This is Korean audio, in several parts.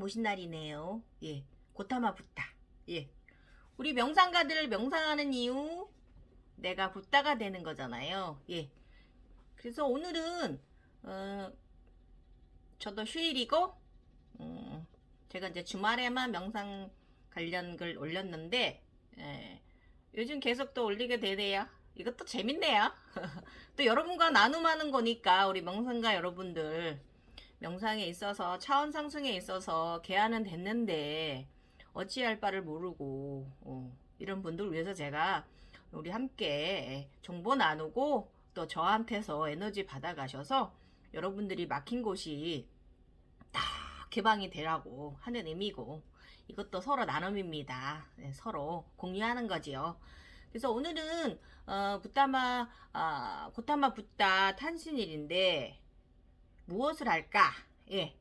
모신 날이네요. 예. 고타마 붓다. 예. 우리 명상가들 명상하는 이유, 내가 붓다가 되는 거잖아요. 예. 그래서 오늘은, 저도 휴일이고, 제가 이제 주말에만 명상 관련 글 올렸는데, 예. 요즘 계속 또 올리게 되네요. 이것도 재밌네요. 또 여러분과 나눔하는 거니까, 우리 명상가 여러분들. 명상에 있어서 차원 상승에 있어서 개안은 됐는데 어찌할 바를 모르고 이런 분들 위해서 제가 우리 함께 정보 나누고 또 저한테서 에너지 받아가셔서 여러분들이 막힌 곳이 딱 개방이 되라고 하는 의미고, 이것도 서로 나눔입니다. 네, 서로 공유하는 거지요. 그래서 오늘은 고타마 붓다 탄신일인데 무엇을 할까? 예.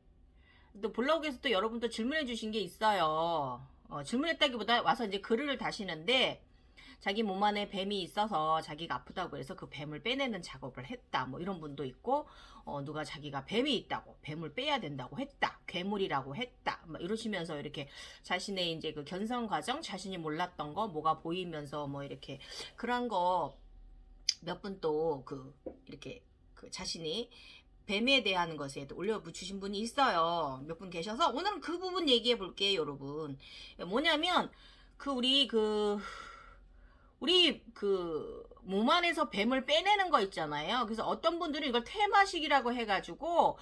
또 블로그에서 또 여러분도 질문해 주신 게 있어요. 질문했다기보다 와서 이제 글을 다시는데, 자기 몸 안에 뱀이 있어서 자기가 아프다고 해서 그 뱀을 빼내는 작업을 했다. 뭐 이런 분도 있고, 누가 자기가 뱀이 있다고 뱀을 빼야 된다고 했다. 괴물이라고 했다. 막 이러시면서 이렇게 자신의 이제 그 견성 과정, 자신이 몰랐던 거, 뭐가 보이면서 뭐 이렇게 그런 거 몇 분 또 이렇게 자신이 뱀에 대한 것에 올려붙이신 분이 있어요. 몇 분 계셔서 오늘은 그 부분 얘기해 볼게요, 여러분. 뭐냐면 우리 몸 안에서 뱀을 빼내는 거 있잖아요. 그래서 어떤 분들은 이걸 테마식이라고 해가지고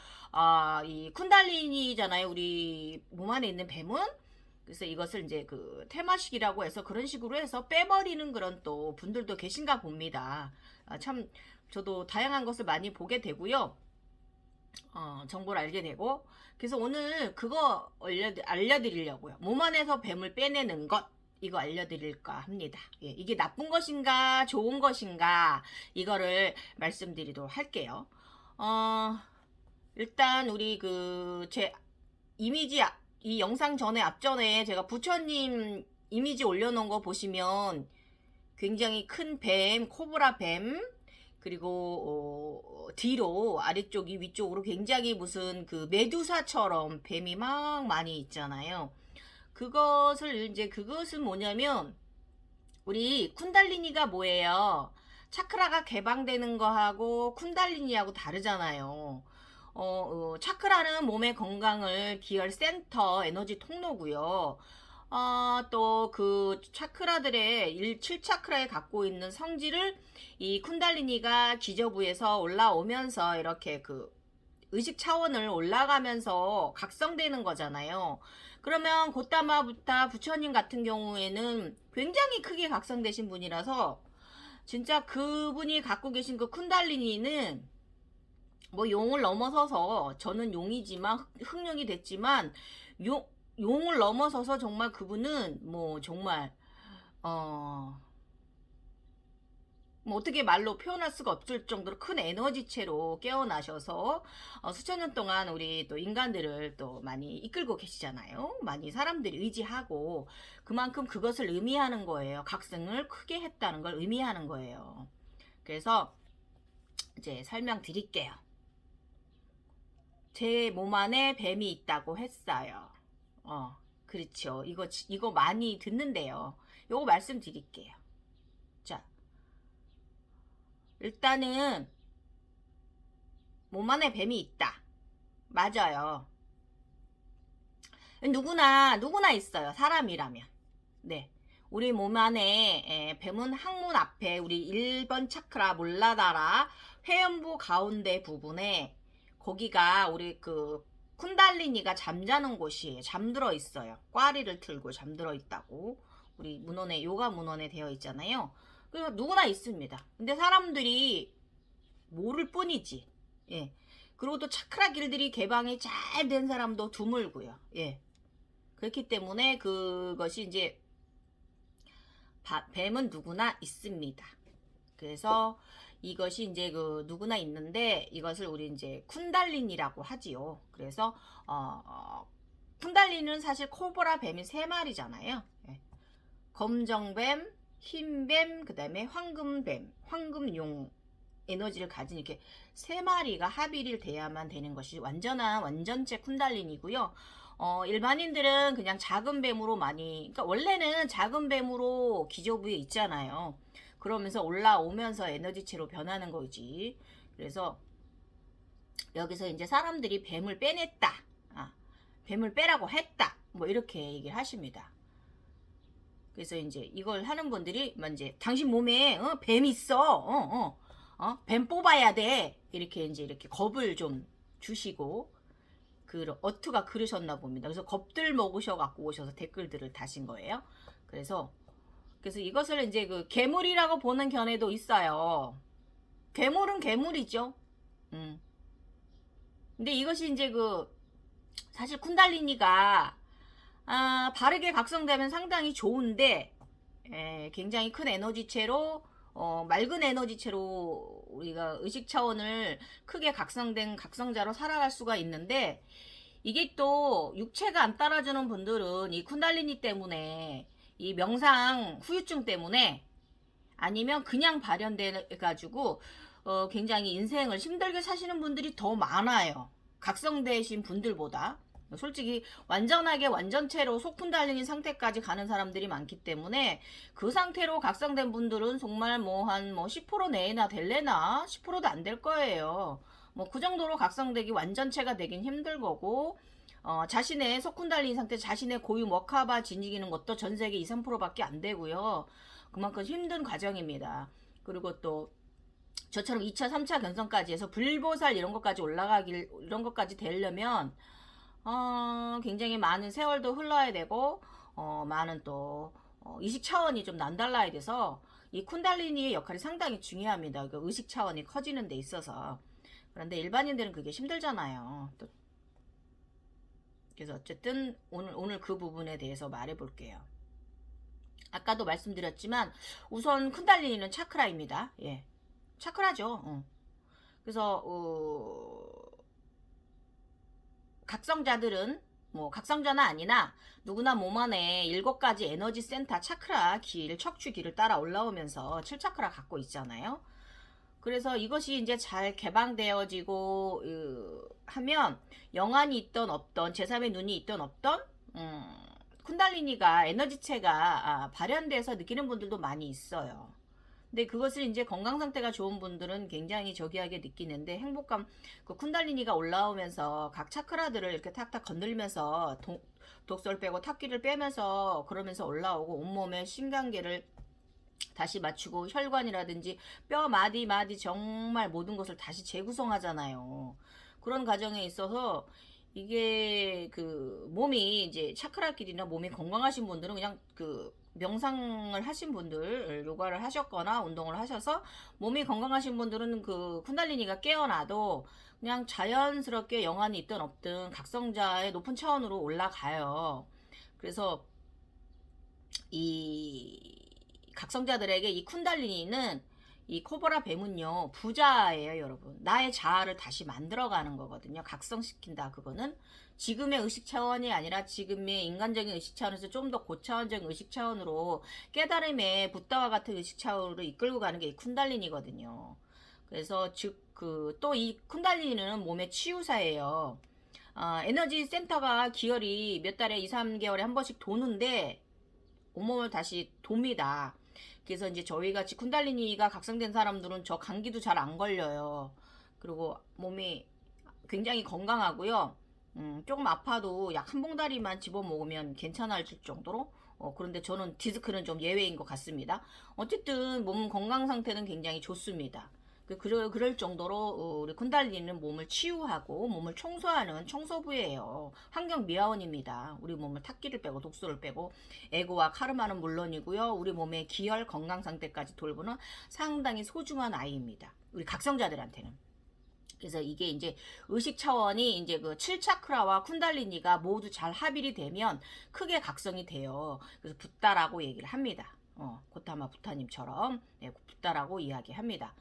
이 쿤달리니잖아요. 우리 몸 안에 있는 뱀은. 그래서 이것을 이제 테마식이라고 해서 그런 식으로 해서 빼버리는 그런 또 분들도 계신가 봅니다. 참 저도 다양한 것을 많이 보게 되고요. 정보를 알게 되고, 그래서 오늘 그거 알려드리려고요. 몸 안에서 뱀을 빼내는 것, 이거 알려드릴까 합니다. 예, 이게 나쁜 것인가 좋은 것인가 이거를 말씀드리도록 할게요. 일단 우리 제 이미지, 이 영상 전에 앞전에 제가 부처님 이미지 올려놓은 거 보시면 굉장히 큰 뱀, 코브라 뱀, 그리고 뒤로 아래쪽이 위쪽으로 굉장히 무슨 메두사처럼 뱀이 막 많이 있잖아요. 그것은 뭐냐면 우리 쿤달리니가 뭐예요? 차크라가 개방되는 거하고 쿤달리니하고 다르잖아요. 차크라는 몸의 건강을 기할 센터 에너지 통로고요. 또 차크라들의 7차크라에 갖고 있는 성질을 이 쿤달리니가 기저부에서 올라오면서 이렇게 의식 차원을 올라가면서 각성되는 거잖아요. 그러면 고타마부타 부처님 같은 경우에는 굉장히 크게 각성되신 분이라서 진짜 그분이 갖고 계신 쿤달리니는 뭐 용을 넘어서서, 저는 용이지만 흑룡이 됐지만 용을 넘어서서 정말 그분은 뭐 정말 뭐 어떻게 말로 표현할 수가 없을 정도로 큰 에너지체로 깨어나셔서 수천 년 동안 우리 또 인간들을 또 많이 이끌고 계시잖아요. 많이 사람들이 의지하고, 그만큼 그것을 의미하는 거예요. 각성을 크게 했다는 걸 의미하는 거예요. 그래서 이제 설명드릴게요. 제 몸 안에 뱀이 있다고 했어요. 그렇죠. 이거 많이 듣는데요. 요거 말씀드릴게요. 자, 일단은 몸 안에 뱀이 있다. 맞아요. 누구나 있어요. 사람이라면. 네. 우리 몸 안에 뱀은 항문 앞에 우리 1번 차크라 몰라다라 회음부 가운데 부분에, 거기가 우리 쿤달리니가 잠자는 곳이에요. 잠들어 있어요. 꽈리를 틀고 잠들어 있다고 우리 문헌에, 요가 문헌에 되어 있잖아요. 그래서 누구나 있습니다. 근데 사람들이 모를 뿐이지. 예. 그리고 또 차크라 길들이 개방이 잘 된 사람도 드물고요. 예. 그렇기 때문에 그것이 이제 뱀은 누구나 있습니다. 그래서 이것이 이제 누구나 있는데, 이것을 우리 이제 쿤달리니라고 하지요. 그래서 쿤달리니는 사실 코브라 뱀이 3마리잖아요. 예. 검정뱀, 흰뱀, 그 다음에 황금뱀, 황금용 에너지를 가진 이렇게 3마리가 합일이 돼야만 되는 것이 완전체 쿤달리니고요. 일반인들은 그냥 작은 뱀으로 많이, 그러니까 원래는 작은 뱀으로 기저부에 있잖아요. 그러면서 올라오면서 에너지체로 변하는 거지. 그래서 여기서 이제 사람들이 뱀을 빼냈다. 뱀을 빼라고 했다. 뭐 이렇게 얘기를 하십니다. 그래서 이제 이걸 하는 분들이 이제 당신 몸에 뱀 있어. 뱀 뽑아야 돼. 이렇게 이제 이렇게 겁을 좀 주시고 어투가 그러셨나 봅니다. 그래서 겁들 먹으셔 갖고 오셔서 댓글들을 다신 거예요. 그래서 이것을 이제 그 괴물이라고 보는 견해도 있어요. 괴물은 괴물이죠. 근데 이것이 이제 사실 쿤달리니가 바르게 각성되면 상당히 좋은데 굉장히 큰 에너지체로 맑은 에너지체로 우리가 의식 차원을 크게 각성된 각성자로 살아갈 수가 있는데 이게 또 육체가 안 따라주는 분들은 이 쿤달리니 때문에 이 명상 후유증 때문에 아니면 그냥 발현돼 가지고 굉장히 인생을 힘들게 사시는 분들이 더 많아요. 각성되신 분들보다. 솔직히 완전하게 완전체로 속쿤달리니 상태까지 가는 사람들이 많기 때문에 그 상태로 각성된 분들은 정말 한 10% 내외나 될래나 10%도 안 될 거예요. 그 정도로 각성되기 완전체가 되긴 힘들 거고 자신의 속쿤달리니 상태 자신의 고유 머카바 지니기는 것도 전세계 2, 3%밖에 안 되고요. 그만큼 힘든 과정입니다. 그리고 또 저처럼 2차, 3차 견성까지 해서 불보살 이런 것까지 이런 것까지 되려면 굉장히 많은 세월도 흘러야 되고 많은 또 의식 차원이 좀 남달라야 돼서 이 쿤달리니의 역할이 상당히 중요합니다. 의식 차원이 커지는 데 있어서. 그런데 일반인들은 그게 힘들잖아요. 또 그래서 어쨌든 오늘 그 부분에 대해서 말해 볼게요. 아까도 말씀드렸지만 우선 쿤달리니는 차크라입니다. 예. 차크라죠. 그래서 각성자들은 각성자나 아니나 누구나 몸 안에 7가지 에너지 센터 차크라 길, 척추길을 따라 올라오면서 7차크라 갖고 있잖아요. 그래서 이것이 이제 잘 개방되어지고 하면 영안이 있던 없던 제3의 눈이 있던 없던 쿤달리니가 에너지체가 발현돼서 느끼는 분들도 많이 있어요. 근데 그것을 이제 건강 상태가 좋은 분들은 굉장히 저기하게 느끼는데 행복감 쿤달리니가 올라오면서 각 차크라들을 이렇게 탁탁 건들면서 독소를 빼고 탁기를 빼면서 그러면서 올라오고 온몸의 신관계를 다시 맞추고 혈관이라든지 뼈 마디 정말 모든 것을 다시 재구성하잖아요. 그런 과정에 있어서 이게 몸이 이제 차크라끼리나 몸이 건강하신 분들은 그냥 명상을 하신 분들, 요가를 하셨거나 운동을 하셔서 몸이 건강하신 분들은 쿤달리니가 깨어나도 그냥 자연스럽게 영안이 있든 없든 각성자의 높은 차원으로 올라가요. 그래서 이 각성자들에게 이 쿤달리니는 이 코브라 뱀은요 부자예요. 여러분 나의 자아를 다시 만들어가는 거거든요. 각성시킨다. 그거는 지금의 의식 차원이 아니라 지금의 인간적인 의식 차원에서 좀 더 고차원적인 의식 차원으로 깨달음의 붓다와 같은 의식 차원으로 이끌고 가는 게 이 쿤달리니거든요. 그래서 또 이 쿤달리니는 몸의 치유사예요. 에너지 센터가 기혈이 몇 달에 2, 3개월에 한 번씩 도는데 온몸을 다시 돕니다. 그래서 이제 저희같이 쿤달리니가 각성된 사람들은 저 감기도 잘 안 걸려요. 그리고 몸이 굉장히 건강하고요. 조금 아파도 약 한 봉다리만 집어 먹으면 괜찮아질 정도로 그런데 저는 디스크는 좀 예외인 것 같습니다. 어쨌든 몸 건강 상태는 굉장히 좋습니다. 그럴 정도로 우리 쿤달리니는 몸을 치유하고 몸을 청소하는 청소부예요. 환경 미화원입니다. 우리 몸을 탁기를 빼고 독소를 빼고 에고와 카르마는 물론이고요. 우리 몸의 기혈 건강 상태까지 돌보는 상당히 소중한 아이입니다. 우리 각성자들한테는. 그래서 이게 이제 의식 차원이 이제 7차크라와 쿤달리니가 모두 잘 합일이 되면 크게 각성이 돼요. 그래서 붓다라고 얘기를 합니다. 고타마 부타님처럼 붓다라고 이야기합니다.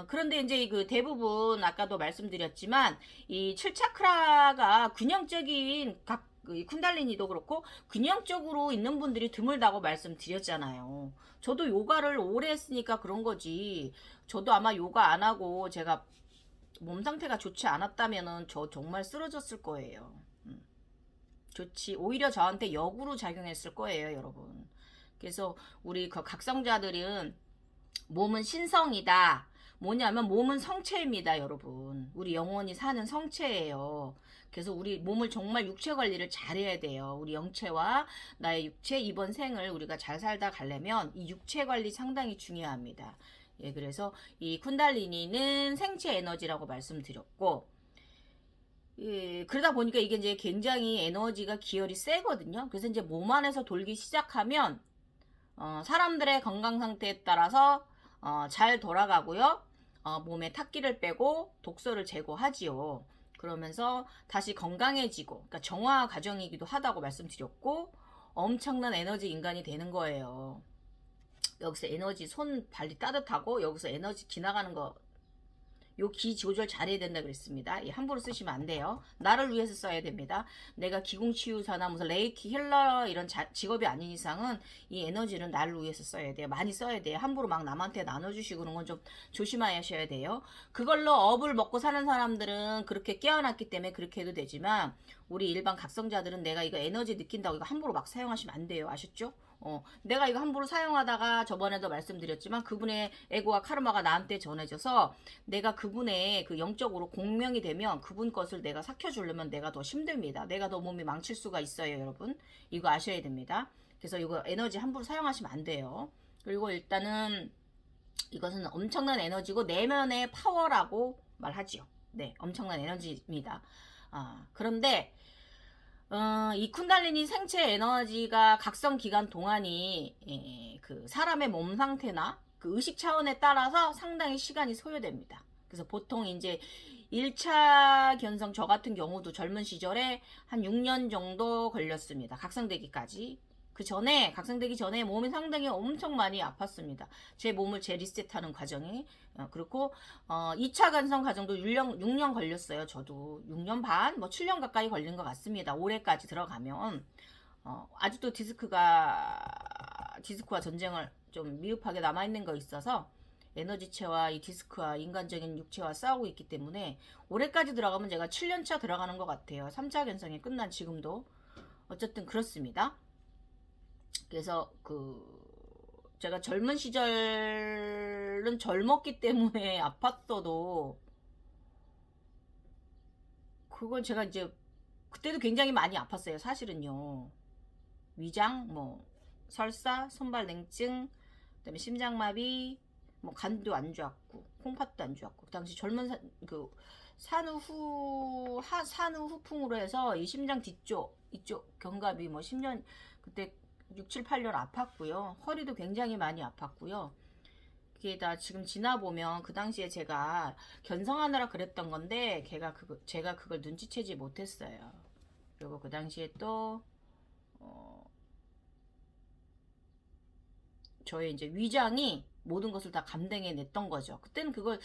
그런데 이제 대부분 아까도 말씀드렸지만 이 7차크라가 균형적인 쿤달리니도 그렇고 균형적으로 있는 분들이 드물다고 말씀드렸잖아요. 저도 요가를 오래 했으니까 그런 거지. 저도 아마 요가 안 하고 제가 몸 상태가 좋지 않았다면은 저 정말 쓰러졌을 거예요. 좋지. 오히려 저한테 역으로 작용했을 거예요, 여러분. 그래서 우리 그 각성자들은 몸은 신성이다. 뭐냐면 몸은 성체입니다, 여러분. 우리 영혼이 사는 성체예요. 그래서 우리 몸을 정말 육체 관리를 잘해야 돼요. 우리 영체와 나의 육체 이번 생을 우리가 잘 살다 가려면 이 육체 관리 상당히 중요합니다. 예, 그래서 이 쿤달리니는 생체 에너지라고 말씀드렸고, 예, 그러다 보니까 이게 이제 굉장히 에너지가 기혈이 세거든요. 그래서 이제 몸 안에서 돌기 시작하면 사람들의 건강 상태에 따라서 잘 돌아가고요. 몸에 탁기를 빼고 독소를 제거하지요. 그러면서 다시 건강해지고, 그러니까 정화 과정이기도 하다고 말씀드렸고, 엄청난 에너지 인간이 되는 거예요. 여기서 에너지 손 발이 따뜻하고 여기서 에너지 지나가는 거, 요 기 조절 잘해야 된다 그랬습니다. 예, 함부로 쓰시면 안 돼요. 나를 위해서 써야 됩니다. 내가 기공치유사나 무슨 레이키 힐러 이런 직업이 아닌 이상은 이 에너지는 나를 위해서 써야 돼요. 많이 써야 돼요. 함부로 막 남한테 나눠주시고 그런 건 좀 조심하셔야 돼요. 그걸로 업을 먹고 사는 사람들은 그렇게 깨어났기 때문에 그렇게 해도 되지만 우리 일반 각성자들은 내가 이거 에너지 느낀다고 이거 함부로 막 사용하시면 안 돼요. 아셨죠? 내가 이거 함부로 사용하다가 저번에도 말씀드렸지만 그분의 에고와 카르마가 나한테 전해져서 내가 그분의 그 영적으로 공명이 되면 그분 것을 내가 삭혀주려면 내가 더 힘듭니다. 내가 더 몸이 망칠 수가 있어요, 여러분. 이거 아셔야 됩니다. 그래서 이거 에너지 함부로 사용하시면 안 돼요. 그리고 일단은 이것은 엄청난 에너지고 내면의 파워라고 말하지요. 네, 엄청난 에너지입니다. 그런데 이 쿤달리니 생체 에너지가 각성 기간 동안이 그 사람의 몸 상태나 그 의식 차원에 따라서 상당히 시간이 소요됩니다. 그래서 보통 이제 1차 견성 저 같은 경우도 젊은 시절에 한 6년 정도 걸렸습니다. 각성되기까지. 그 전에 각성되기 전에 몸이 상당히 엄청 많이 아팠습니다. 제 몸을 재리셋하는 과정이 그렇고 2차 간성 과정도 6년 걸렸어요. 저도 6년 반, 뭐 7년 가까이 걸린 것 같습니다. 올해까지 들어가면 아직도 디스크와 전쟁을 좀 미흡하게 남아있는 거 있어서 에너지체와 이 디스크와 인간적인 육체와 싸우고 있기 때문에 올해까지 들어가면 제가 7년차 들어가는 것 같아요. 3차 견성이 끝난 지금도 어쨌든 그렇습니다. 그래서 제가 젊은 시절은 젊었기 때문에 아팠어도 그건 제가 이제 그때도 굉장히 많이 아팠어요. 사실은요. 위장, 뭐 설사, 손발 냉증, 그다음에 심장마비, 뭐 간도 안 좋았고 콩팥도 안 좋았고 그 당시 젊은 산후 후풍으로 해서 이 심장 뒤쪽 이쪽 견갑이 뭐 10년 그때 6, 7, 8년 아팠고요. 허리도 굉장히 많이 아팠고요. 그게 다 지금 지나보면 그 당시에 제가 견성하느라 그랬던 건데 제가 그걸 눈치채지 못했어요. 그리고 그 당시에 또 저의 이제 위장이 모든 것을 다 감당해냈던 거죠. 그때는 그걸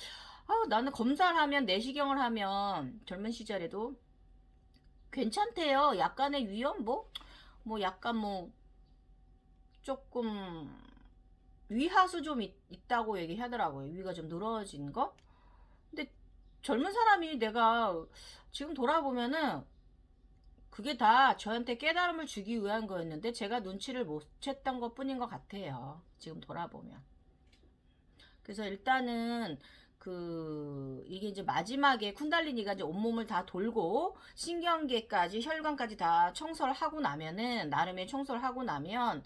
나는 검사를 하면 내시경을 하면 젊은 시절에도 괜찮대요. 약간의 위험 뭐 약간 뭐 조금 위하수 좀 있다고 얘기하더라고요. 위가 좀 늘어진 거. 근데 젊은 사람이 내가 지금 돌아보면은 그게 다 저한테 깨달음을 주기 위한 거였는데 제가 눈치를 못 챘던 것 뿐인 것 같아요. 지금 돌아보면. 그래서 일단은 이게 이제 마지막에 쿤달리니가 이제 온몸을 다 돌고 신경계까지 혈관까지 다 청소를 하고 나면은 나름의 청소를 하고 나면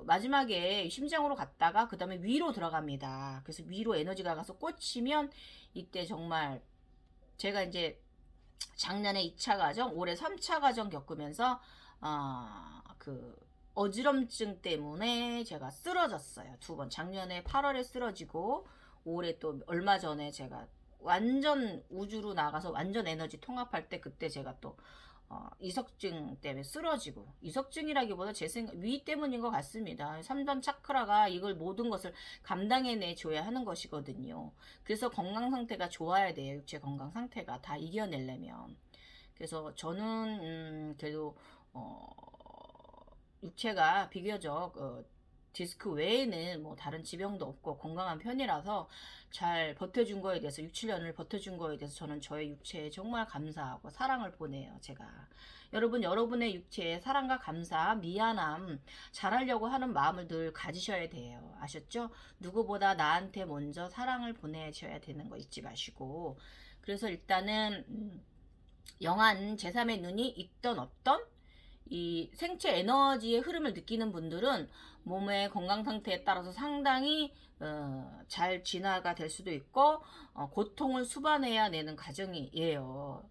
마지막에 심장으로 갔다가 그 다음에 위로 들어갑니다. 그래서 위로 에너지가 가서 꽂히면 이때 정말 제가 이제 작년에 2차 과정, 올해 3차 과정 겪으면서 어지럼증 때문에 제가 쓰러졌어요. 2번. 작년에 8월에 쓰러지고 올해 또 얼마 전에 제가 완전 우주로 나가서 완전 에너지 통합할 때 그때 제가 또 이석증 때문에 쓰러지고 이석증이라기보다 제 생각 위 때문인 것 같습니다. 3단 차크라가 이걸 모든 것을 감당해내 줘야 하는 것이거든요. 그래서 건강 상태가 좋아야 돼요. 육체 건강 상태가 다 이겨내려면. 그래서 저는 그래도 육체가 비교적 디스크 외에는 뭐 다른 지병도 없고 건강한 편이라서 잘 버텨준 거에 대해서 6, 7년을 버텨준 거에 대해서 저는 저의 육체에 정말 감사하고 사랑을 보내요. 제가 여러분, 여러분의 육체에 사랑과 감사, 미안함, 잘하려고 하는 마음을 늘 가지셔야 돼요. 아셨죠? 누구보다 나한테 먼저 사랑을 보내셔야 되는 거 잊지 마시고. 그래서 일단은 영한 제3의 눈이 있던 없던 이 생체 에너지의 흐름을 느끼는 분들은 몸의 건강 상태에 따라서 상당히 잘 진화가 될 수도 있고 고통을 수반해야 내는 과정이에요.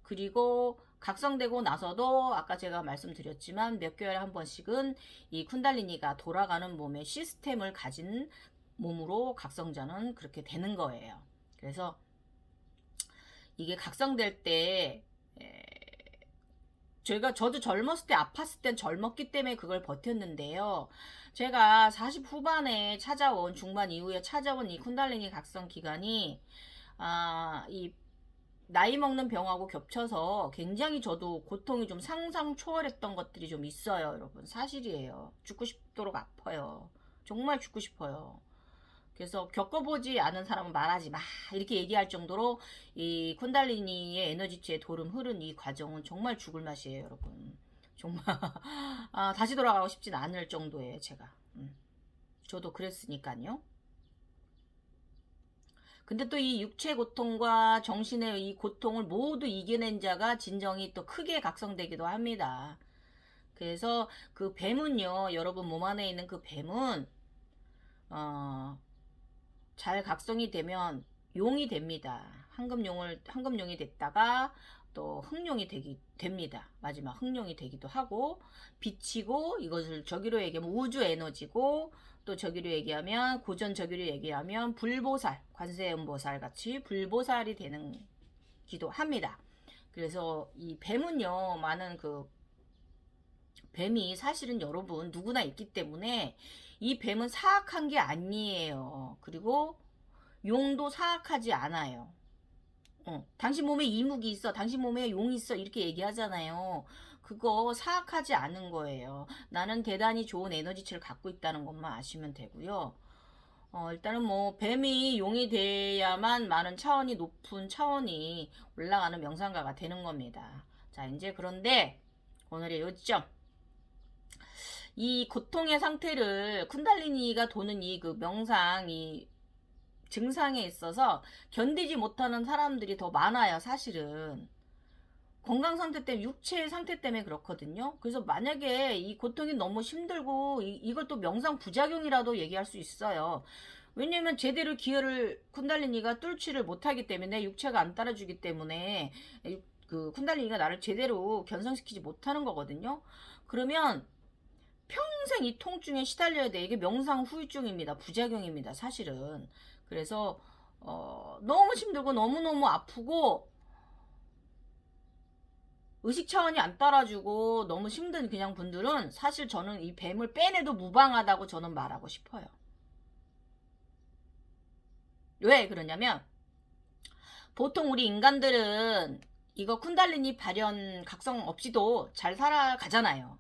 그리고 각성되고 나서도 아까 제가 말씀드렸지만 몇 개월에 한 번씩은 이 쿤달리니가 돌아가는 몸의 시스템을 가진 몸으로 각성자는 그렇게 되는 거예요. 그래서 이게 각성될 때 저도 젊었을 때 아팠을 땐 젊었기 때문에 그걸 버텼는데요. 제가 40 후반에 찾아온, 중반 이후에 찾아온 이 쿤달리니 각성 기간이 이 나이 먹는 병하고 겹쳐서 굉장히 저도 고통이 좀 상상 초월했던 것들이 좀 있어요. 여러분, 사실이에요. 죽고 싶도록 아파요. 정말 죽고 싶어요. 그래서 겪어보지 않은 사람은 말하지 마 이렇게 얘기할 정도로 이 쿤달리니의 에너지체의 도름 흐른 이 과정은 정말 죽을 맛이에요. 여러분, 정말 다시 돌아가고 싶진 않을 정도예요. 제가 저도 그랬으니까요. 근데 또 이 육체 고통과 정신의 이 고통을 모두 이겨낸 자가 진정이 또 크게 각성되기도 합니다. 그래서 그 뱀은요, 여러분 몸 안에 있는 그 뱀은 잘 각성이 되면 용이 됩니다. 황금용이 됐다가 또 흑룡이 됩니다. 마지막 흑룡이 되기도 하고, 빛이고, 이것을 저기로 얘기하면 우주 에너지고, 또 저기로 얘기하면, 고전 저기로 얘기하면 불보살, 관세음보살 같이 불보살이 되는 기도 합니다. 그래서 이 뱀은요, 많은 뱀이 사실은 여러분 누구나 있기 때문에 이 뱀은 사악한 게 아니에요. 그리고 용도 사악하지 않아요. 당신 몸에 이묵이 있어, 당신 몸에 용이 있어 이렇게 얘기하잖아요. 그거 사악하지 않은 거예요. 나는 대단히 좋은 에너지체를 갖고 있다는 것만 아시면 되고요. 일단은 뭐 뱀이 용이 돼야만 많은 차원이 높은 차원이 올라가는 명상가가 되는 겁니다. 자, 이제 그런데 오늘의 요점, 이 고통의 상태를 쿤달리니가 도는 이 명상 이 증상에 있어서 견디지 못하는 사람들이 더 많아요. 사실은 건강 상태 때문에, 육체 상태 때문에 그렇거든요. 그래서 만약에 이 고통이 너무 힘들고 이걸 또 명상 부작용이라도 얘기할 수 있어요. 왜냐면 제대로 기혈을 쿤달리니가 뚫지를 못하기 때문에, 육체가 안 따라주기 때문에 그 쿤달리니가 나를 제대로 견성시키지 못하는 거거든요. 그러면 평생 이 통증에 시달려야 돼. 이게 명상 후유증입니다. 부작용입니다. 사실은. 그래서 너무 힘들고 너무너무 아프고 의식 차원이 안 따라주고 너무 힘든 그냥 분들은 사실 저는 이 뱀을 빼내도 무방하다고 저는 말하고 싶어요. 왜 그러냐면 보통 우리 인간들은 이거 쿤달리니 발현 각성 없이도 잘 살아가잖아요.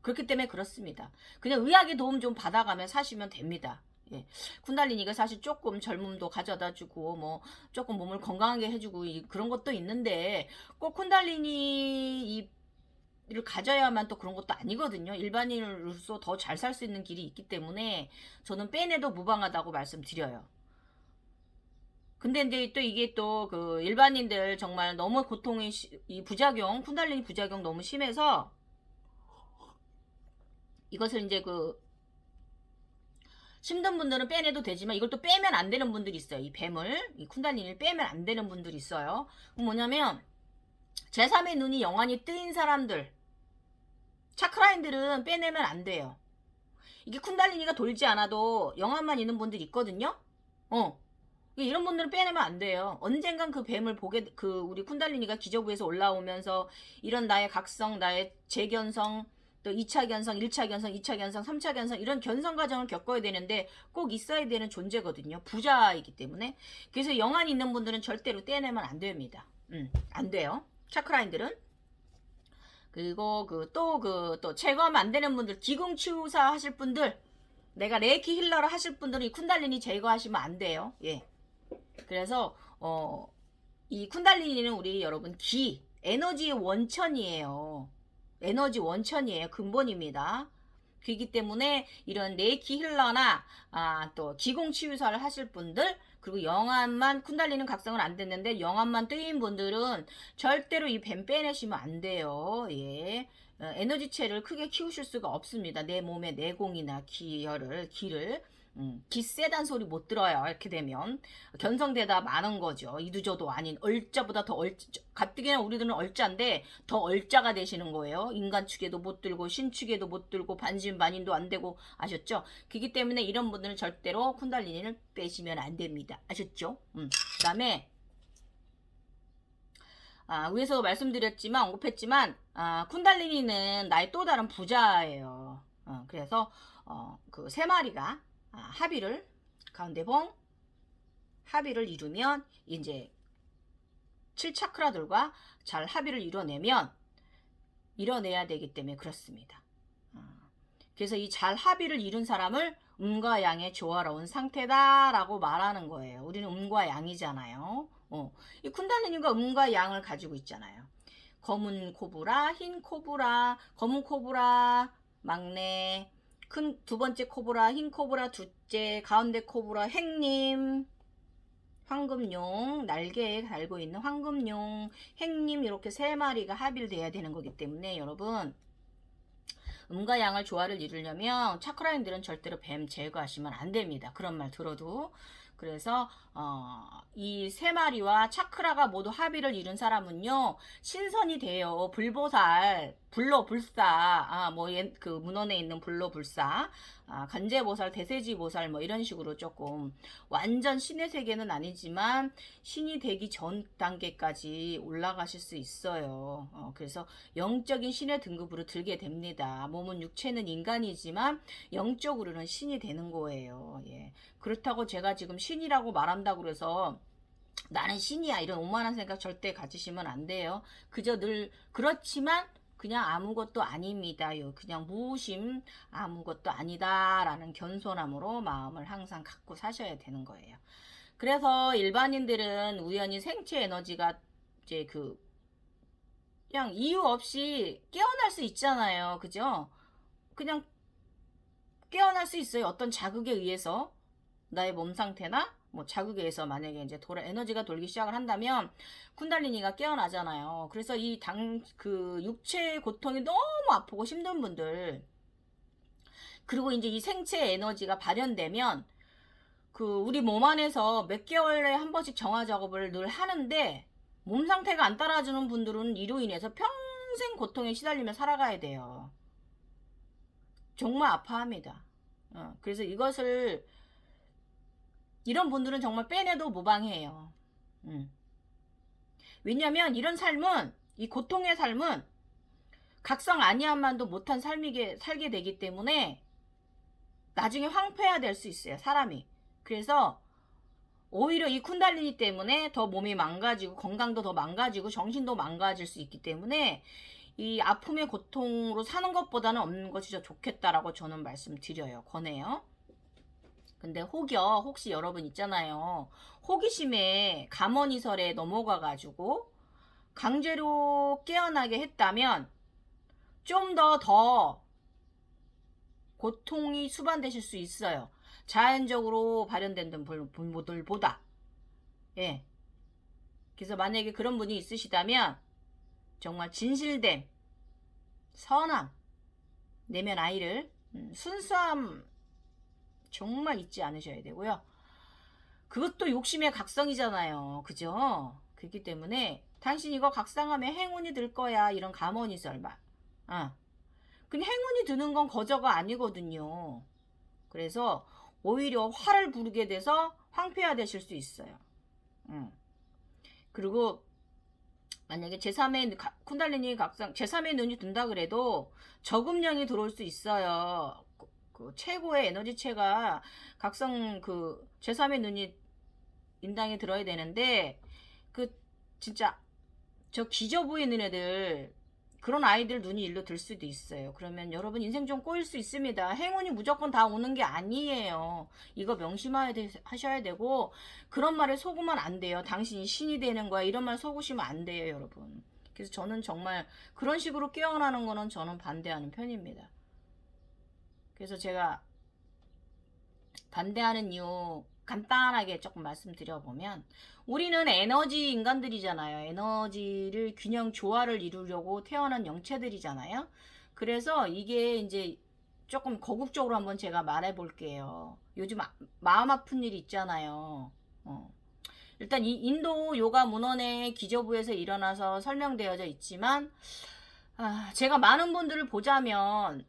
그렇기 때문에 그렇습니다. 그냥 의학의 도움 좀 받아가면 사시면 됩니다. 예. 쿤달리니가 사실 조금 젊음도 가져다 주고 뭐 조금 몸을 건강하게 해주고 그런 것도 있는데 꼭 쿤달리니를 가져야만 또 그런 것도 아니거든요. 일반인으로서 더 잘 살 수 있는 길이 있기 때문에 저는 빼내도 무방하다고 말씀드려요. 근데 이제 또 이게 또 그 일반인들 정말 너무 고통의 이 부작용, 쿤달리니 부작용 너무 심해서 이것을 이제 힘든 분들은 빼내도 되지만 이걸 또 빼면 안 되는 분들이 있어요. 이 뱀을, 이 쿤달리니를 빼면 안 되는 분들이 있어요. 뭐냐면 제3의 눈이 영원히 뜨인 사람들, 차크라인들은 빼내면 안 돼요. 이게 쿤달리니가 돌지 않아도 영혼만 있는 분들이 있거든요. 이런 분들은 빼내면 안 돼요. 언젠간 그 뱀을 우리 쿤달리니가 기저부에서 올라오면서 이런 나의 각성, 나의 재견성, 또 2차 견성, 1차 견성, 2차 견성, 3차 견성 이런 견성 과정을 겪어야 되는데 꼭 있어야 되는 존재거든요. 부자이기 때문에. 그래서 영안 있는 분들은 절대로 떼내면 안 됩니다. 안 돼요. 차크라인들은. 그리고 또 제거하면 안 되는 분들, 기궁치유사 하실 분들, 내가 레이키 힐러를 하실 분들은 이 쿤달리니 제거하시면 안 돼요. 예. 그래서 이 쿤달리니는 우리 여러분 에너지의 원천이에요. 에너지 원천이에요. 근본입니다. 그렇기 때문에 이런 레이키 힐러나 또 기공치유사를 하실 분들, 그리고 영암만 쿤달리는 각성은 안 됐는데 영암만 뜨인 분들은 절대로 이 뱀 빼내시면 안 돼요. 예. 에너지체를 크게 키우실 수가 없습니다. 내 몸의 내공이나 기를 기 세단 소리 못 들어요. 이렇게 되면 견성되다 많은 거죠. 이두저도 아닌 얼자보다 더 가뜩이나 우리들은 얼자인데 더 얼자가 되시는 거예요. 인간 축에도 못 들고 신 축에도 못 들고 반신반인도 안 되고, 아셨죠? 그렇기 때문에 이런 분들은 절대로 쿤달리니를 빼시면 안 됩니다. 아셨죠? 그다음에 위에서 말씀드렸지만 언급했지만 쿤달리니는 나의 또 다른 부자예요. 그래서 그 세 마리가 합의를 가운데 봉 합의를 이루면 이제 7차크라들과 잘 합의를 이뤄내야 되기 때문에 그렇습니다. 그래서 이 잘 합의를 이룬 사람을 음과 양의 조화로운 상태다라고 말하는 거예요. 우리는 음과 양이잖아요. 이 쿤달리니가 음과 양을 가지고 있잖아요. 검은 코브라, 흰 코브라, 검은 코브라 막내, 큰 두 번째 코브라, 흰 코브라 둘째, 가운데 코브라 행님, 황금용, 날개에 달고 있는 황금용, 행님, 이렇게 세 마리가 합의를 돼야 되는 거기 때문에 여러분, 음과 양을 조화를 이루려면 차크라인들은 절대로 뱀 제거하시면 안 됩니다. 그런 말 들어도. 그래서 이 세 마리와 차크라가 모두 합의를 이룬 사람은요, 신선이 돼요. 불보살, 불로불사, 그 문헌에 있는 불로불사, 간제보살, 대세지보살 뭐 이런 식으로 조금 완전 신의 세계는 아니지만 신이 되기 전 단계까지 올라가실 수 있어요. 그래서 영적인 신의 등급으로 들게 됩니다. 몸은 육체는 인간이지만 영적으로는 신이 되는 거예요. 예. 그렇다고 제가 지금 신이라고 말한다고 그래서 나는 신이야 이런 오만한 생각 절대 가지시면 안 돼요. 그저 늘 그렇지만 그냥 아무것도 아닙니다. 그냥 무심 아무것도 아니다 라는 겸손함으로 마음을 항상 갖고 사셔야 되는 거예요. 그래서 일반인들은 우연히 생체 에너지가 이제 그냥 이유 없이 깨어날 수 있잖아요. 그죠? 그냥 깨어날 수 있어요. 어떤 자극에 의해서. 나의 몸 상태나 뭐 자극에 의해서 만약에 이제 에너지가 돌기 시작을 한다면 쿤달리니가 깨어나잖아요. 그래서 그 육체의 고통이 너무 아프고 힘든 분들, 그리고 이제 이 생체 에너지가 발현되면 우리 몸 안에서 몇 개월에 한 번씩 정화 작업을 늘 하는데 몸 상태가 안 따라주는 분들은 이로 인해서 평생 고통에 시달리며 살아가야 돼요. 정말 아파합니다. 그래서 이런 분들은 정말 빼내도 무방해요. 왜냐면 이런 삶은, 이 고통의 삶은 각성 아니한만도 못한 살게 되기 때문에 나중에 황폐화될 수 있어요, 사람이. 그래서 오히려 이 쿤달리니 때문에 더 몸이 망가지고 건강도 더 망가지고 정신도 망가질 수 있기 때문에 이 아픔의 고통으로 사는 것보다는 없는 것이 더 좋겠다라고 저는 말씀드려요. 권해요. 근데 혹시 여러분 있잖아요. 호기심에 감언이설에 넘어가가지고 강제로 깨어나게 했다면 좀 더 고통이 수반되실 수 있어요. 자연적으로 발현된 분들보다. 예. 그래서 만약에 그런 분이 있으시다면 정말 진실됨, 선함, 내면 아이를, 순수함 정말 잊지 않으셔야 되고요. 그것도 욕심의 각성이잖아요. 그죠? 그렇기 때문에 당신 이거 각성하면 행운이 들 거야. 이런 감언이설만. 근데 행운이 드는 건 거저가 아니거든요. 그래서 오히려 화를 부르게 돼서 황폐화 되실 수 있어요. 그리고 만약에 제3의 쿤달리니 각성, 제3의 눈이 든다 그래도 저금령이 들어올 수 있어요. 최고의 에너지체가 각성 제3의 눈이 인당에 들어야 되는데 진짜 저 기저 보이는 애들 그런 아이들 눈이 일로 들 수도 있어요. 그러면 여러분 인생 좀 꼬일 수 있습니다. 행운이 무조건 다 오는 게 아니에요. 이거 명심하셔야 되고, 그런 말에 속으면 안 돼요. 당신이 신이 되는 거야, 이런 말 속으시면 안 돼요, 여러분. 그래서 저는 정말 그런 식으로 깨어나는 거는 저는 반대하는 편입니다. 그래서 제가 반대하는 이유 간단하게 조금 말씀드려보면, 우리는 에너지 인간들이잖아요. 에너지를 균형 조화를 이루려고 태어난 영체들이잖아요. 그래서 이게 이제 조금 거국적으로 한번 제가 말해볼게요. 요즘 마음 아픈 일 있잖아요. 일단 이 인도 요가 문헌의 기저부에서 일어나서 설명되어져 있지만, 제가 많은 분들을 보자면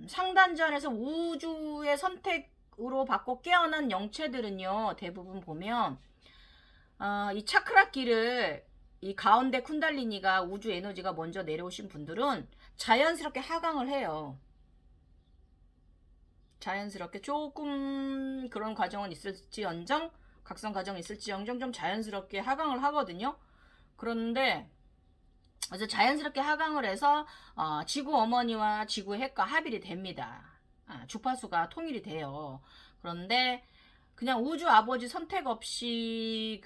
상단전에서 우주의 선택으로 받고 깨어난 영체들은요, 대부분 보면 이 차크라 길을, 이 가운데 쿤달리니가 우주 에너지가 먼저 내려오신 분들은 자연스럽게 하강을 해요. 자연스럽게 조금 그런 과정은 있을지언정, 각성 과정이 있을지언정 좀 자연스럽게 하강을 하거든요. 그런데 그래서 자연스럽게 하강을 해서 지구 어머니와 지구 핵과 합일이 됩니다. 주파수가 통일이 돼요. 그런데 그냥 우주 아버지 선택 없이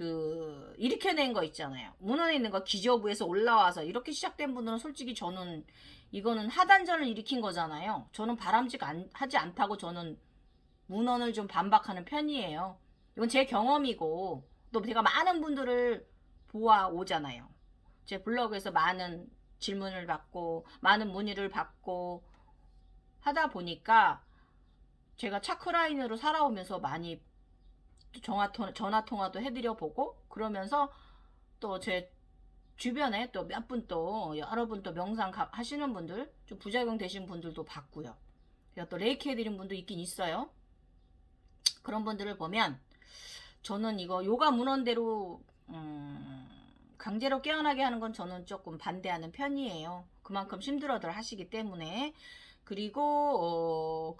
일으켜낸 거 있잖아요. 문헌에 있는 거 기저부에서 올라와서 이렇게 시작된 분들은 솔직히 저는 이거는 하단전을 일으킨 거잖아요. 저는 바람직하지 않다고 저는 문헌을 좀 반박하는 편이에요. 이건 제 경험이고, 또 제가 많은 분들을 보아 오잖아요. 제 블로그에서 많은 질문을 받고 많은 문의를 받고 하다 보니까 제가 차크라인으로 살아오면서 많이 전화 통화도 해드려 보고, 그러면서 또 제 주변에 또 몇 분, 또 여러분 또 명상 하시는 분들, 좀 부작용 되신 분들도 봤고요. 제가 또 레이키 해드린 분도 있긴 있어요. 그런 분들을 보면 저는 이거 요가 문헌대로 강제로 깨어나게 하는 건 저는 조금 반대하는 편이에요. 그만큼 힘들어들 하시기 때문에. 그리고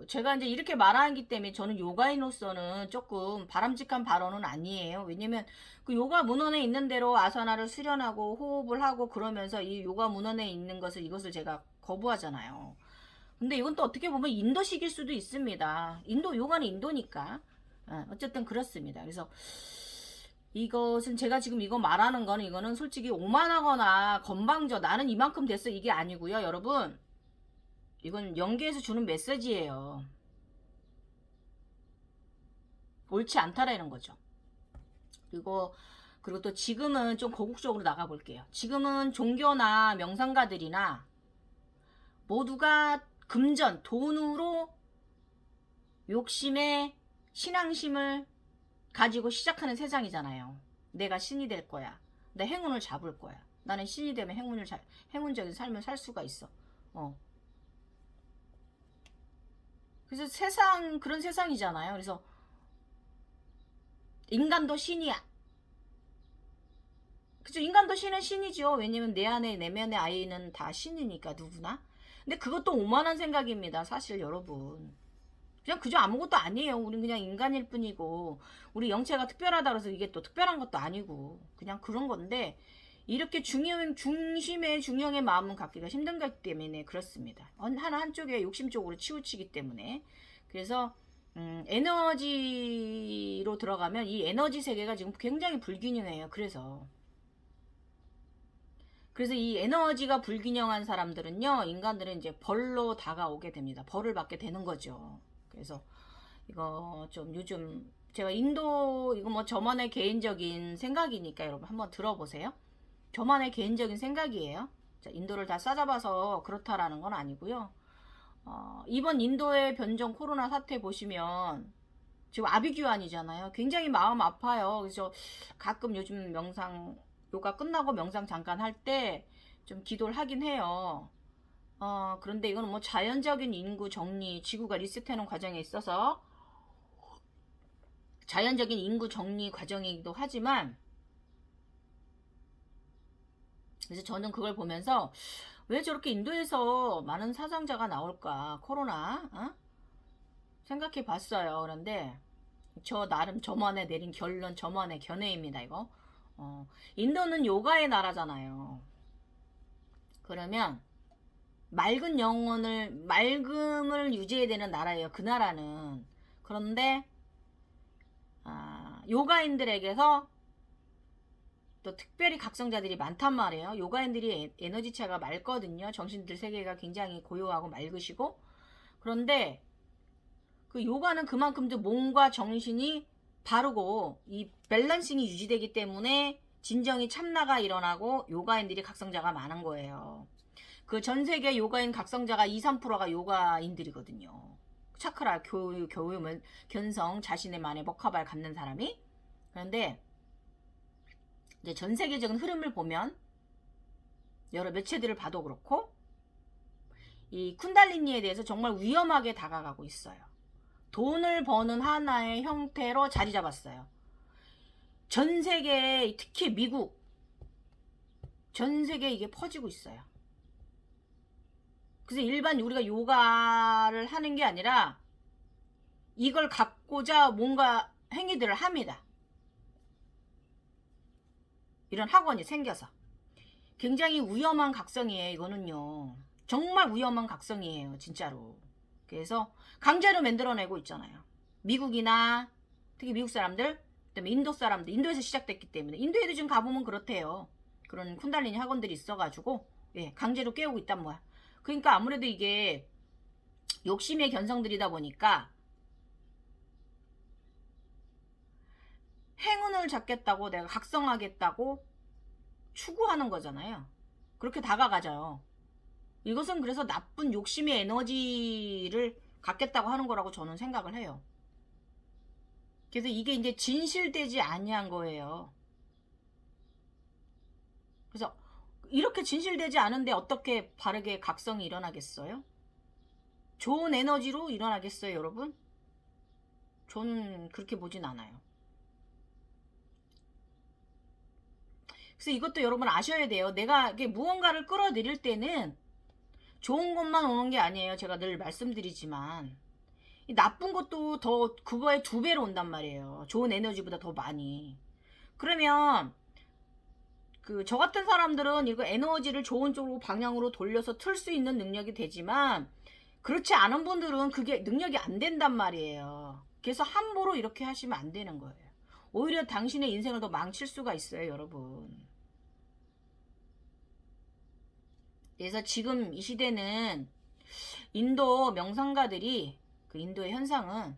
제가 이제 이렇게 말하기 때문에 저는 요가인으로서는 조금 바람직한 발언은 아니에요. 왜냐면 그 요가 문헌에 있는 대로 아사나를 수련하고 호흡을 하고 그러면서 이 요가 문헌에 있는 이것을 제가 거부하잖아요. 근데 이건 또 어떻게 보면 인도식일 수도 있습니다. 요가는 인도니까. 어쨌든 그렇습니다. 그래서 이것은 제가 지금 이거 말하는 거는, 이거는 솔직히 오만하거나 건방져 나는 이만큼 됐어 이게 아니고요, 여러분. 이건 연계에서 주는 메시지예요. 옳지 않다라는 거죠. 그리고 또 지금은 좀 거국적으로 나가볼게요. 지금은 종교나 명상가들이나 모두가 금전, 돈으로 욕심에 신앙심을 가지고 시작하는 세상이잖아요. 내가 신이 될 거야. 내 행운을 잡을 거야. 나는 신이 되면 행운적인 삶을 살 수가 있어. 그래서 그런 세상이잖아요. 그래서 인간도 신이야. 그죠? 인간도 신이죠. 왜냐면 내 안에, 내면의 아이는 다 신이니까, 누구나. 근데 그것도 오만한 생각입니다. 사실 여러분. 그냥 그저 아무것도 아니에요. 우린 그냥 인간일 뿐이고, 우리 영체가 특별하다 그래서 이게 또 특별한 것도 아니고, 그냥 그런 건데, 이렇게 중형의 마음은 갖기가 힘든 것 때문에 그렇습니다. 한쪽에 욕심 쪽으로 치우치기 때문에. 그래서 에너지로 들어가면 이 에너지 세계가 지금 굉장히 불균형해요. 그래서 이 에너지가 불균형한 사람들은요, 인간들은 이제 벌로 다가오게 됩니다. 벌을 받게 되는 거죠. 그래서 이거 좀 요즘 제가 인도, 이거 뭐 저만의 개인적인 생각이니까 여러분 한번 들어보세요. 저만의 개인적인 생각이에요. 자, 인도를 다 싸잡아서 그렇다라는 건 아니고요. 이번 인도의 변종 코로나 사태 보시면 지금 아비규환이잖아요. 굉장히 마음 아파요. 그래서 가끔 요즘 요가 끝나고 명상 잠깐 할 때 좀 기도를 하긴 해요. 그런데 이거는 뭐 자연적인 인구 정리, 지구가 리셋하는 과정에 있어서 자연적인 인구 정리 과정이기도 하지만, 그래서 저는 그걸 보면서 왜 저렇게 인도에서 많은 사상자가 나올까, 코로나, 생각해 봤어요. 그런데 저 나름 저만의 내린 결론, 저만의 견해입니다. 이거 인도는 요가의 나라잖아요. 그러면 맑음을 유지해야 되는 나라예요. 그 나라는. 그런데 요가인들에게서 또 특별히 각성자들이 많단 말이에요. 요가인들이 에너지체가 맑거든요. 정신들 세계가 굉장히 고요하고 맑으시고. 그런데 그 요가는 그만큼도 몸과 정신이 바르고 이 밸런싱이 유지되기 때문에 진정이 참나가 일어나고 요가인들이 각성자가 많은 거예요. 그 전 세계 요가인 각성자가 2, 3%가 요가인들이거든요. 차크라, 교육, 견성, 자신의만의 먹화발 갖는 사람이. 그런데 이제 전 세계적인 흐름을 보면 여러 매체들을 봐도 그렇고 이 쿤달리니에 대해서 정말 위험하게 다가가고 있어요. 돈을 버는 하나의 형태로 자리 잡았어요. 전 세계에, 특히 미국, 전 세계에 이게 퍼지고 있어요. 그래서 일반 우리가 요가를 하는 게 아니라 이걸 갖고자 뭔가 행위들을 합니다. 이런 학원이 생겨서. 굉장히 위험한 각성이에요. 이거는요. 정말 위험한 각성이에요. 진짜로. 그래서 강제로 만들어내고 있잖아요. 미국이나 특히 미국 사람들, 그다음에 인도 사람들, 인도에서 시작됐기 때문에 인도에도 지금 가보면 그렇대요. 그런 쿤달리니 학원들이 있어가지고 강제로 깨우고 있단 뭐야. 그러니까 아무래도 이게 욕심의 견성들이다 보니까 행운을 잡겠다고 내가 각성하겠다고 추구하는 거잖아요. 그렇게 다가가져요. 이것은 그래서 나쁜 욕심의 에너지를 갖겠다고 하는 거라고 저는 생각을 해요. 그래서 이게 이제 진실되지 아니한 거예요. 그래서 이렇게 진실되지 않은데 어떻게 바르게 각성이 일어나겠어요? 좋은 에너지로 일어나겠어요, 여러분? 저는 그렇게 보진 않아요. 그래서 이것도 여러분 아셔야 돼요. 내가 무언가를 끌어들일 때는 좋은 것만 오는 게 아니에요. 제가 늘 말씀드리지만 나쁜 것도 더 그거의 2배로 온단 말이에요. 좋은 에너지보다 더 많이. 그러면 저 같은 사람들은 이거 에너지를 좋은 쪽으로 방향으로 돌려서 틀 수 있는 능력이 되지만 그렇지 않은 분들은 그게 능력이 안 된단 말이에요. 그래서 함부로 이렇게 하시면 안 되는 거예요. 오히려 당신의 인생을 더 망칠 수가 있어요, 여러분. 그래서 지금 이 시대는 인도 명상가들이 그 인도의 현상은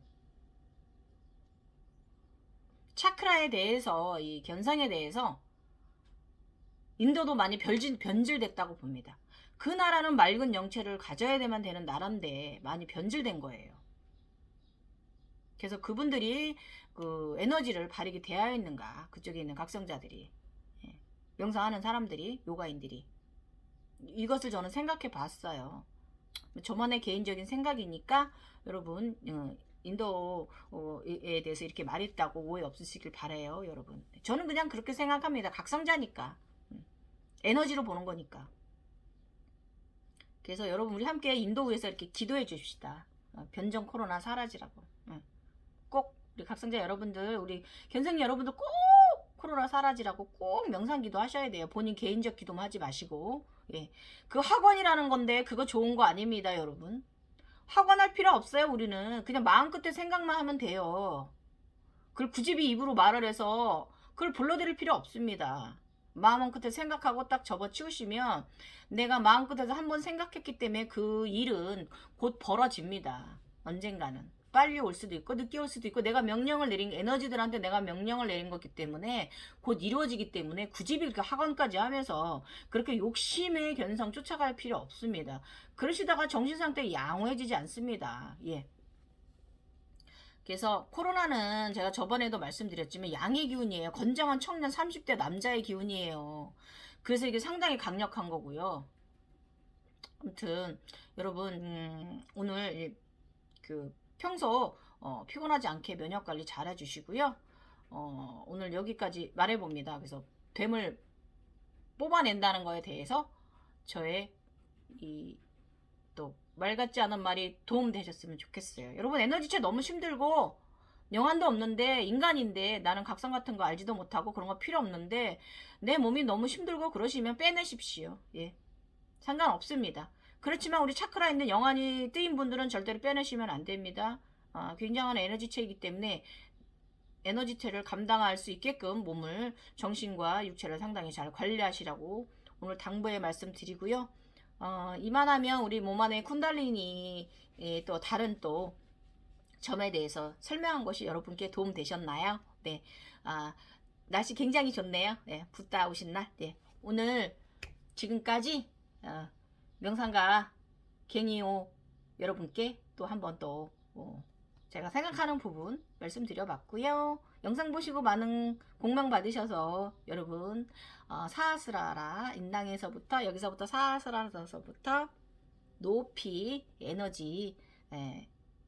차크라에 대해서 이 견성에 대해서 인도도 많이 변질됐다고 봅니다. 그 나라는 맑은 영체를 가져야만 되는 나라인데 많이 변질된 거예요. 그래서 그분들이 그 에너지를 바르게 대하였는가, 그쪽에 있는 각성자들이, 명상하는 사람들이, 요가인들이 이것을 저는 생각해 봤어요. 저만의 개인적인 생각이니까 여러분 인도에 대해서 이렇게 말했다고 오해 없으시길 바라요, 여러분. 저는 그냥 그렇게 생각합니다. 각성자니까. 에너지로 보는 거니까. 그래서 여러분 우리 함께 인도 위해서 이렇게 기도해 줍시다. 변종 코로나 사라지라고. 꼭 우리 각성자 여러분들, 우리 견생 여러분들 꼭 코로나 사라지라고 꼭 명상기도 하셔야 돼요. 본인 개인적 기도만 하지 마시고. 그 학원이라는 건데 그거 좋은 거 아닙니다, 여러분. 학원할 필요 없어요. 우리는 그냥 마음끝에 생각만 하면 돼요. 그걸 굳이 입으로 말을 해서 그걸 불러드릴 필요 없습니다. 마음끝에 생각하고 딱 접어치우시면 내가 마음끝에서 한번 생각했기 때문에 그 일은 곧 벌어집니다. 언젠가는. 빨리 올 수도 있고 늦게 올 수도 있고 내가 명령을 내린 에너지들한테 내가 명령을 내린 거기 때문에 곧 이루어지기 때문에 굳이 이렇게 학원까지 하면서 그렇게 욕심의 견성 쫓아갈 필요 없습니다. 그러시다가 정신상태 양호해지지 않습니다. 그래서 코로나는 제가 저번에도 말씀드렸지만 양의 기운이에요. 건장한 청년 30대 남자의 기운이에요. 그래서 이게 상당히 강력한 거고요. 아무튼 여러분 오늘 평소 피곤하지 않게 면역관리 잘 해주시고요. 오늘 여기까지 말해봅니다. 그래서 됨을 뽑아낸다는 거에 대해서 저의 또 말 같지 않은 말이 도움되셨으면 좋겠어요. 여러분 에너지체 너무 힘들고 영안도 없는데 인간인데 나는 각성 같은 거 알지도 못하고 그런 거 필요 없는데 내 몸이 너무 힘들고 그러시면 빼내십시오. 예. 상관없습니다. 그렇지만 우리 차크라 있는 영안이 뜨인 분들은 절대로 빼내시면 안 됩니다. 굉장한 에너지체이기 때문에 에너지체를 감당할 수 있게끔 몸을, 정신과 육체를 상당히 잘 관리하시라고 오늘 당부의 말씀 드리고요. 이만하면 우리 몸 안에 쿤달리니 또 다른 또 점에 대해서 설명한 것이 여러분께 도움 되셨나요? 네. 날씨 굉장히 좋네요. 네. 붓다 오신 날. 네. 오늘 지금까지 명상가 갱이오 여러분께 또 한 번 또 제가 생각하는 부분 말씀드려봤고요. 영상 보시고 많은 공명 받으셔서 여러분 사하스라라 인당에서부터 여기서부터 사하스라서부터 높이 에너지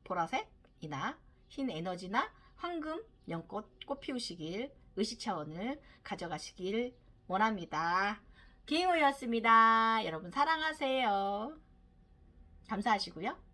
보라색이나 흰 에너지나 황금 연꽃 꽃 피우시길 의식 차원을 가져가시길 원합니다. 갱이오였습니다. 여러분 사랑하세요. 감사하시고요.